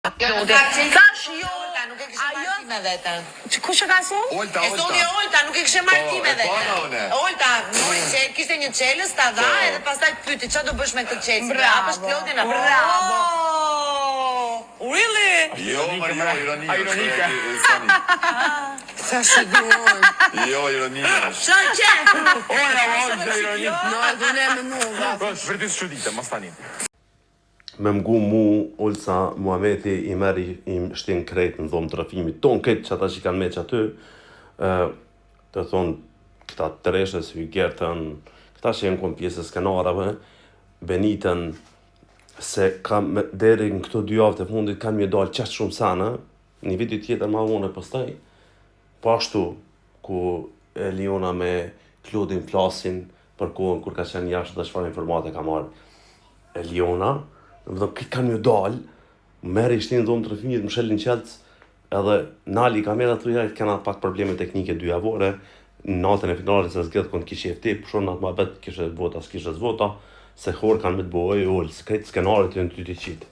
Thash jo, nuk e kishe marrë me veten. Kush e ka thonë? Olta. E thoni Olta, nuk e kishe marrë me veten. Olta, që kishte një çelës ta dha edhe pastaj pyeti ç'a do bësh me këtë çelës. Hapësh plodin apo? Bravo. Really? Jo, ironia. Ironika. Sa siguron. Jo, ironia. Sa që? Ora, ironik. No, e do ne më nuga. Po, vërtet çuditë, mos tani. Me mgu mu, Olsa Muhameti i meri i shtin krejt në dhomë trafimit ton, këtë që ata që kanë meq aty, të thonë, këta Tereshës, Hygertën, këta që jenë konë pjesës skenarave, Benitën, se kam deri në këto 2 javë të fundit kanë mjë dalë qashtë shumë sana, një viti tjetër ma unë e pëstaj, po ashtu, ku Eliona me Klodin flasin për kohën kur ka qenë jashtë dhe çfarë informate ka marrë Eliona, këtë kanë mjë dalë, meri ishtin në dhomë të rëfimit, më shelin qelës, edhe nali kamerat të jajtë, kena pak probleme teknike 2 javore, në natën e finalit se zgjedhë kënë kishë efti, për shumë natë ma betë kishe vota, s'kishe zvota, se horë kanë me të bojë, ullë, s'kejtë skenarit të në ty të qitë.